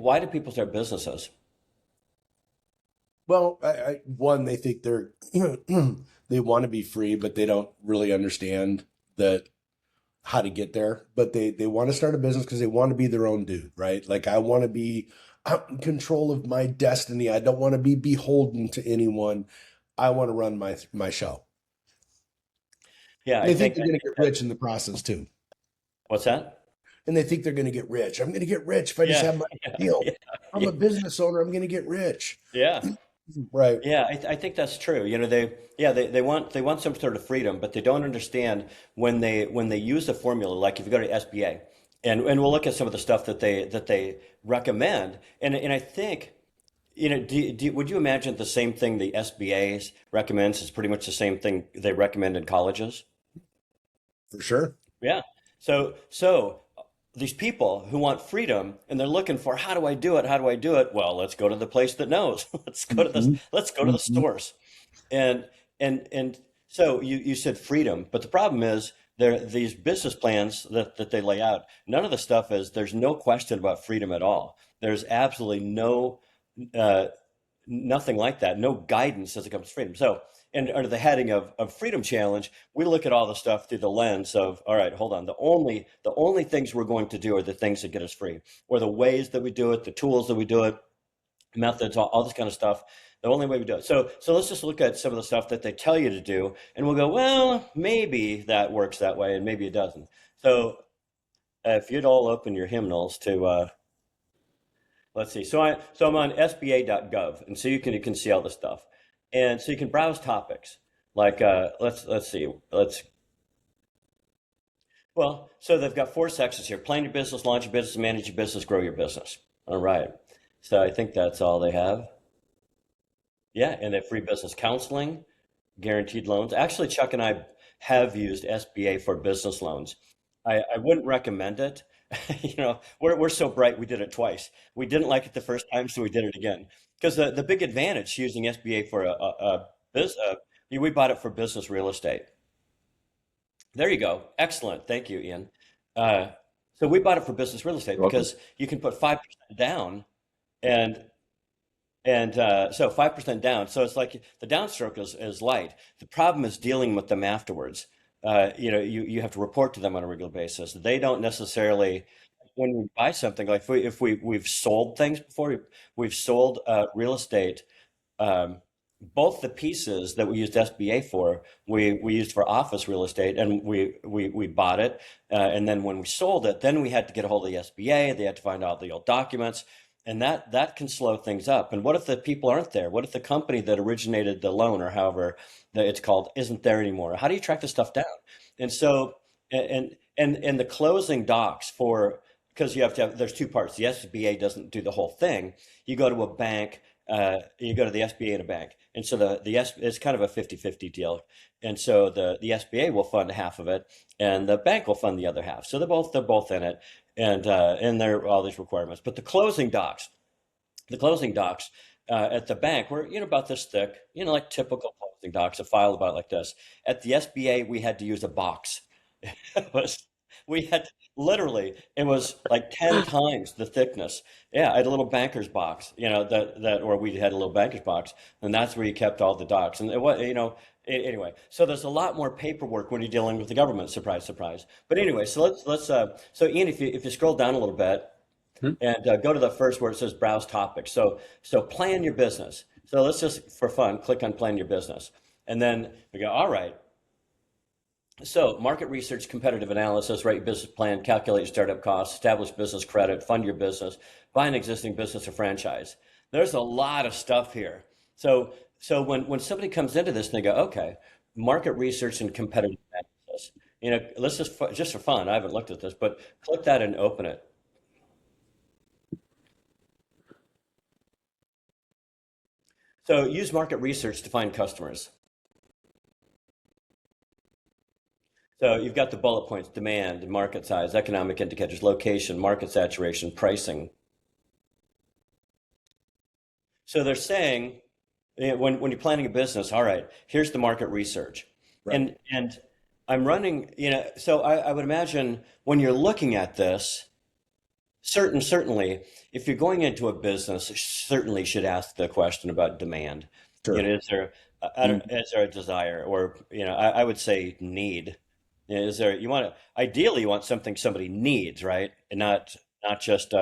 why do people start businesses? Well, one, they think they're they want to be free, but they don't really understand that how to get there. But they want to start a business because they want to be their own dude, right? Like I want to be out in control of my destiny. I don't want to be beholden to anyone. I want to run my show. Yeah, And I they think think they're going to get rich in the process too. what's that? And they think they're going to get rich. I'm going to get rich if I just Yeah, have my yeah, deal. yeah, I'm yeah, a business owner. I'm going to get rich. yeah. Right. Yeah, I think that's true. They want some sort of freedom, but they don't understand when they use a formula, like if you go to SBA, and we'll look at some of the stuff that they recommend, and I think, would you imagine the same thing the SBA recommends is pretty much the same thing they recommend in colleges? For sure. Yeah. So these people who want freedom and they're looking for how do I do it? How do I do it? Well, let's go to the place that knows. Hmm. Let's go to the Hmm. source. And and so you said freedom, but the problem is there these business plans that they lay out, none of the stuff is there's no question about freedom at all. There's absolutely no uh, nothing like that, no guidance as it comes to freedom. So, and under the heading of Freedom Challenge, we look at all the stuff through the lens of, all right, hold on, the only things we're going to do are the things that get us free, or the ways that we do it, the tools that we do it, methods, all this kind of stuff. The only way we do it. So let's just look at some of the stuff that they tell you to do, and we'll go, well, maybe that works that way, and maybe it doesn't. So if you'd all open your hymnals to let's see. So I'm on SBA.gov, and so you can see all this stuff, and so you can browse topics like let's see let's well so they've got four sections here: plan your business, launch your business, manage your business, grow your business. All right. So I think that's all they have. Yeah, and they have free business counseling, guaranteed loans. Actually, Chuck and I have used SBA for business loans. I wouldn't recommend it. We're so bright we did it twice. We didn't like it the first time, so we did it again. Because the big advantage to using SBA for a business, we bought it for business real estate. There you go. Excellent. Thank you, Ian. Uh, so we bought it for business real estate You're welcome. because you can put 5% down and so 5% down. So it's like the downstroke is light. The problem is dealing with them afterwards. You have to report to them on a regular basis. They don't necessarily, when we buy something, like we've sold things before, we've sold real estate. Um, both the pieces that we used SBA for, we used for office real estate, and we bought it. And then when we sold it, then we had to get a hold of the SBA. They had to find out the old documents, and that can slow things up. And what if the people aren't there? What if the company that originated the loan, or however that it's called, isn't there anymore? How do you track this stuff down? And so, and the closing docs for, because you have to have, there's two parts. The SBA doesn't do the whole thing. You go to a bank, you go to the SBA and a bank. And so it's kind of a 50-50 deal. And so the SBA will fund half of it and the bank will fund the other half. So they're both in it, and there are all these requirements. But the closing docs at the bank were, about this thick, like typical closing docs, a file about like this. At the SBA, we had to use a box. It was, we had literally, it was like 10 times the thickness. Yeah, I had a little banker's box, or we had a little banker's box, and that's where you kept all the docs. And it was, anyway, so there's a lot more paperwork when you're dealing with the government. Surprise, surprise. But anyway, so so Ian, if you scroll down a little bit Hmm. and go to the first where it says browse topics. So plan your business. So let's just, for fun, click on plan your business. And then we go, all right, so market research, competitive analysis, write your business plan, calculate your startup costs, establish business credit, fund your business, buy an existing business or franchise. There's a lot of stuff here. So when somebody comes into this and they go, okay, market research and competitive analysis, let's just for fun, I haven't looked at this, but click that and open it. So use market research to find customers. So you've got the bullet points: demand, market size, economic indicators, location, market saturation, pricing. So they're saying, when you're planning a business, all right, here's the market research. Right. And I'm running, so I would imagine when you're looking at this, certainly, if you're going into a business, certainly should ask the question about demand. You Sure. know, is there, I don't, is there a desire, or I would say need. You know, is there, you want to, ideally, you want something somebody needs, right, and not just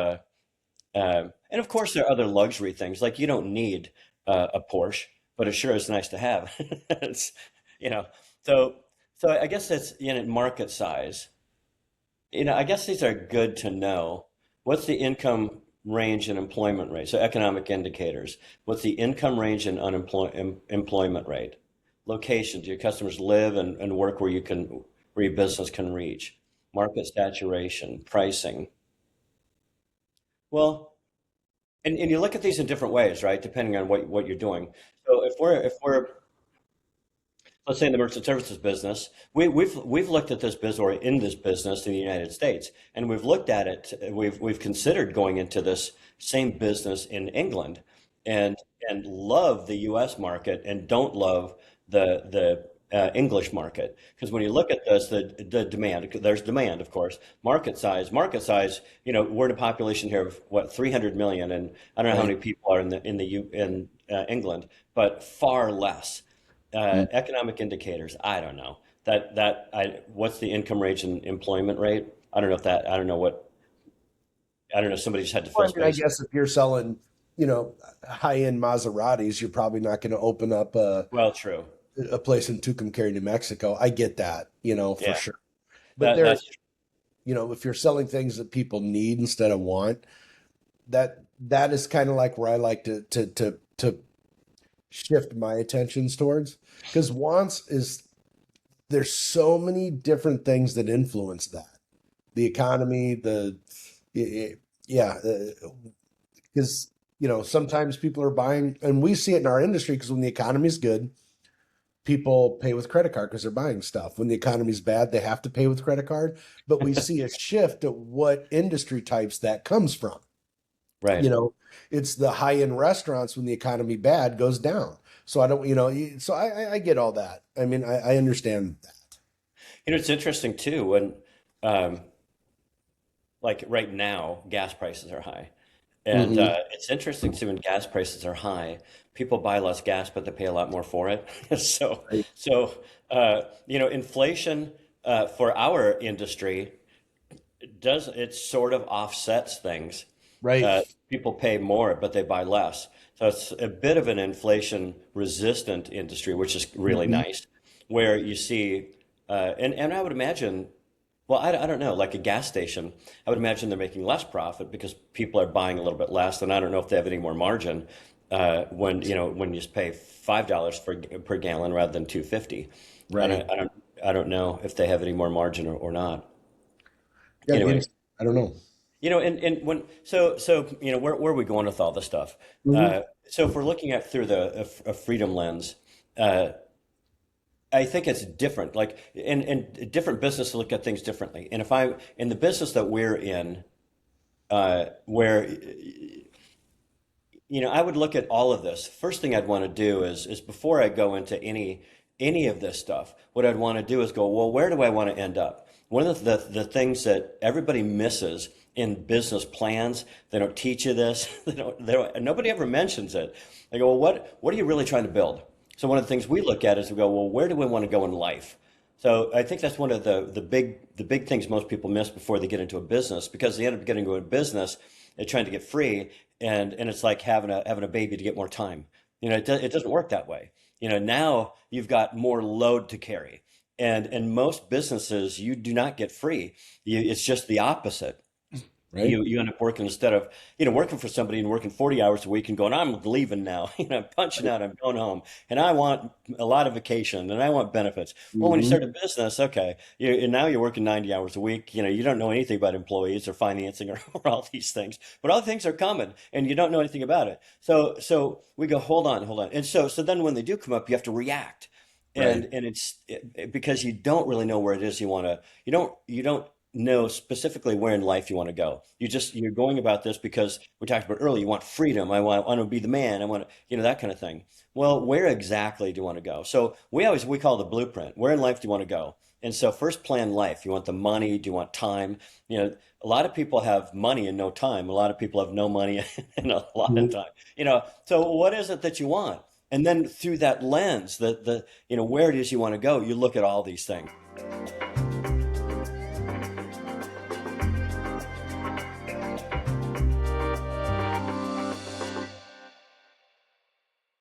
and of course, there are other luxury things like you don't need a Porsche, but it sure is nice to have. It's, you know, so I guess that's market size. I guess these are good to know. What's the income range and employment rate? So economic indicators. What's the income range and employment rate? Location. Do your customers live and work where your business can reach? Market saturation, pricing. Well, and you look at these in different ways, right? Depending on what you're doing. So if we're let's say in the merchant services business, we've looked at this business or in this business in the United States, and we've looked at it. We've considered going into this same business in England, and love the U.S. market and don't love the English market because when you look at this, the demand there's demand, of course, market size. We're in a population here of what 300 million, and I don't know how Right. many people are in England, but far less economic indicators. I don't know what's the income range and employment rate. I don't know if that. I don't know. Somebody just had to fill Well, I mean, I space. guess if you're selling, high-end Maseratis, you're probably not going to open up Well, true. a place in Tucumcari, New Mexico. I get that, for Yeah, sure. But that there, that's if you're selling things that people need instead of want, that is kind of like where I like to shift my attentions towards, because wants is there's so many different things that influence that. The economy, yeah, because sometimes people are buying, and we see it in our industry because when the economy is good, people pay with credit card because they're buying stuff. When the economy's bad, they have to pay with credit card. But we see a shift at what industry types that comes from. You right. know, it's the high-end restaurants when the economy bad goes down. So I don't, so I get all that. I mean, I understand that. It's interesting too when, um, like right now, gas prices are high, and Hmm. it's interesting too when gas prices are high, people buy less gas, but they pay a lot more for it. So, Right. inflation for our industry does it sort of offsets things. Right. People pay more, but they buy less. So it's a bit of an inflation resistant industry, which is really Hmm. nice, where you see, and I would imagine, well, I don't know, like a gas station, I would imagine they're making less profit because people are buying a little bit less, and I don't know if they have any more margin when you just pay $5 per gallon rather than 2.50. I Right. don't, I don't, I don't know if they have any more margin or not. Yeah. Anyway, I don't know. and when where are we going with all this stuff? Hmm. So if we're looking at through the a freedom lens, uh, I think it's different. Like in different businesses look at things differently. And if I in the business that we're in, where I would look at all of this. First thing I'd want to do is before I go into any of this stuff, what I'd want to do is go, well, where do I want to end up? One of the things that everybody misses in business plans, they don't teach you this. Nobody ever mentions it. They go, well, what are you really trying to build? So one of the things we look at is we go, well, where do we want to go in life? So I think that's one of the big things most people miss before they get into a business because they end up getting into a business, they're trying to get free, and it's like having a baby to get more time. It doesn't work that way. Now you've got more load to carry, and most businesses you do not get free. It's just the opposite. Right. You end up working instead of working for somebody and working 40 hours a week and going, I'm leaving now. I'm punching out, I'm going home, and I want a lot of vacation and I want benefits. Well, when you Hmm. start a business, okay, and now you're working 90 hours a week. You don't know anything about employees or financing or all these things, but all things are coming and you don't know anything about it. So we go, hold on, and so then when they do come up, you have to react, Right. and because you don't really know where it is you want to. You don't know specifically where in life you want to go. You're going about this because we talked about earlier. You want freedom. I want to be the man. I want to, that kind of thing. Well, where exactly do you want to go? So we call it the blueprint. Where in life do you want to go? And so first plan life. You want the money? Do you want time? You know, a lot of people have money and no time. A lot of people have no money and a lot of Mhm. time. You know, so what is it that you want? And then through that lens, where it is you want to go, you look at all these things.